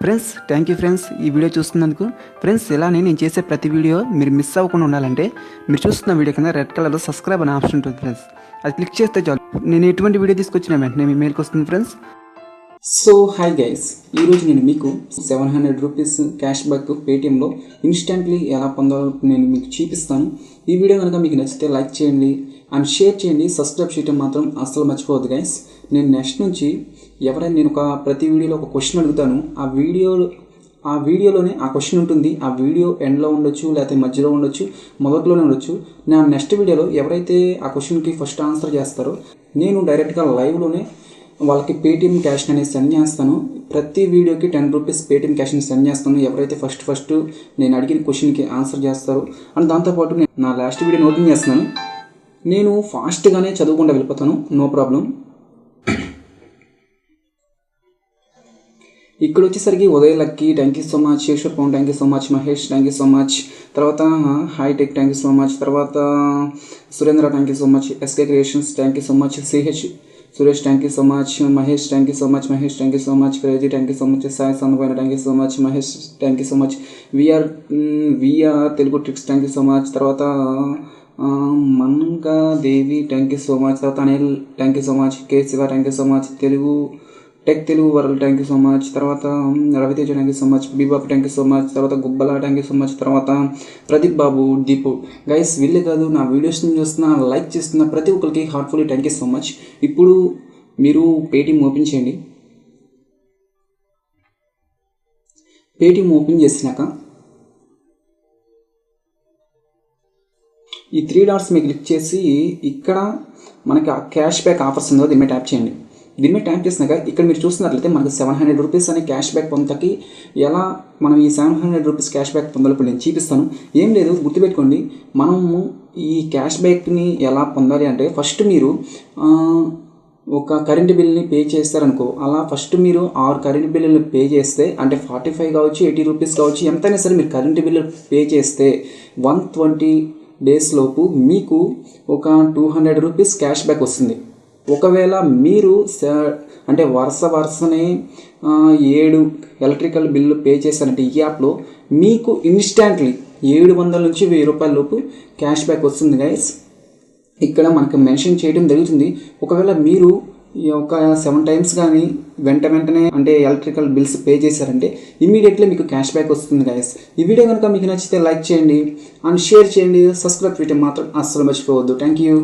Friends thank you friends ఈ video చూస్తున్నందుకు. Friends ఇలానే నేను చేసే ప్రతి వీడియో మీరు మిస్ అవ్వకుండా ఉండాలంటే మీరు చూస్తున్న వీడియో కింద రెడ్ కలర్లో సబ్స్క్రైబ్ అనే ఆప్షన్ ఉంటుంది ఫ్రెండ్స్. అది క్లిక్ చేస్తే చాలు నేను ఎటువంటి వీడియో తీసుకొచ్చిన వెంటనే మీ మెయిల్కి వస్తుంది ఫ్రెండ్స్. సో హాయ్ గైస్, ఈరోజు నేను మీకు 700 రూపీస్ క్యాష్ బ్యాక్ పేటిఎంలో ఇన్స్టెంట్లీ ఎలా పొందాలో నేను మీకు చూపిస్తాను. ఈ వీడియో కనుక మీకు నచ్చితే లైక్ చేయండి అండ్ షేర్ చేయండి. సబ్స్క్రైబ్ చేయడం మాత్రం అస్సలు మర్చిపోవద్దు గైస్. నేను నెక్స్ట్ నుంచి ఎవరైనా నేను ప్రతి వీడియోలో ఒక క్వశ్చన్ అడుగుతాను. ఆ వీడియోలోనే ఆ క్వశ్చన్ ఉంటుంది. ఆ వీడియో ఎండ్లో ఉండొచ్చు, లేకపోతే మధ్యలో ఉండొచ్చు, మొదట్లోనే ఉండొచ్చు. నా నెక్స్ట్ వీడియోలో ఎవరైతే ఆ క్వశ్చన్కి ఫస్ట్ ఆన్సర్ చేస్తారో నేను డైరెక్ట్గా లైవ్లోనే వాళ్ళకి పేటిఎం క్యాష్ అనేది సెండ్ చేస్తాను. ప్రతి వీడియోకి 10 రూపీస్ పేటిఎం క్యాష్ని సెండ్ చేస్తాను ఎవరైతే ఫస్ట్ నేను అడిగిన క్వశ్చన్కి ఆన్సర్ చేస్తారో. అండ్ దాంతోపాటు నేను నా లాస్ట్ వీడియో నోటింగ్ చేస్తున్నాను. నేను ఫాస్ట్గానే చదువుకుంటూ వెళ్ళిపోతాను, నో ప్రాబ్లం. ఇక్కడ వచ్చేసరికి Uday Lucky thank you so much, శేషర్ Pavan thank you so much, Mahesh thank you so much, తర్వాత Hitech thank you so much, తర్వాత Surendra thank you so much, SK Creations thank you so much, CH Suresh thank you so much, Mahesh thank you so much, Mahesh thank you so much, crazy thank you so much, Sai సందపైన thank you so much, Mahesh thank you so much, VR Telugu tricks thank you so much, తర్వాత మన్గా దేవి thank you so much, తర్వాత Anil thank you so much, K Shiva thank you so much, Telugu world thank you so much, తర్వాత Raviteja thank you so much, బీబాబు thank you so much, తర్వాత గుబ్బల thank you so much, తర్వాత ప్రదీప్ బాబు, Deepu. Guys వీళ్ళే కాదు, నా వీడియోస్ని చూస్తున్న like చేస్తున్న ప్రతి ఒక్కరికి heartfully thank you so much. ఇప్పుడు మీరు పేటిఎం ఓపెన్ చేయండి. పేటిఎం ఓపెన్ చేసినాక ఈ 3 డాట్స్ మీద క్లిక్ చేసి ఇక్కడ మనకి క్యాష్ బ్యాక్ ఆఫర్స్ ఉందో దీని మీద ట్యాప్ చేయండి. దీని మీద ట్యాప్ చేసినాక ఇక్కడ మీరు చూస్తున్నట్లయితే మనకు 700 రూపీస్ అనే క్యాష్ బ్యాక్ పొందకి ఎలా మనం ఈ 700 రూపీస్ క్యాష్ బ్యాక్ పొందాలో నేను చూపిస్తాను. ఏం లేదు, గుర్తుపెట్టుకోండి. మనము ఈ క్యాష్ బ్యాక్ని ఎలా పొందాలి అంటే ఫస్ట్ మీరు ఒక కరెంట్ బిల్ని పే చేస్తారనుకో, అలా ఫస్ట్ మీరు 6 కరెంట్ బిల్లులు పే చేస్తే అంటే 45 కావచ్చు, 80 రూపీస్ కావచ్చు, ఎంతైనా సరే మీరు కరెంట్ బిల్లు పే చేస్తే 120 డేస్ లోపు మీకు ఒక 200 రూపీస్ క్యాష్ బ్యాక్ వస్తుంది. ఒకవేళ మీరు అంటే వరుసనే 7 ఎలక్ట్రికల్ బిల్లు పే చేశారంటే ఈ యాప్లో మీకు ఇన్స్టాంట్లీ 700 నుంచి 1000 రూపాయల లోపు క్యాష్ బ్యాక్ వస్తుంది గైస్. ఇక్కడ మనకు మెన్షన్ చేయడం జరుగుతుంది. ఒకవేళ మీరు ఒక 7 టైమ్స్ కానీ వెంటనే అంటే ఎలక్ట్రికల్ బిల్స్ పే చేశారంటే ఇమీడియట్లీ మీకు క్యాష్ బ్యాక్ వస్తుంది గైస్. ఈ వీడియో కనుక మీకు నచ్చితే లైక్ చేయండి అండ్ షేర్ చేయండి. సబ్స్క్రైబ్ చేయడం మాత్రం అస్సలు మర్చిపోవద్దు. Thank you.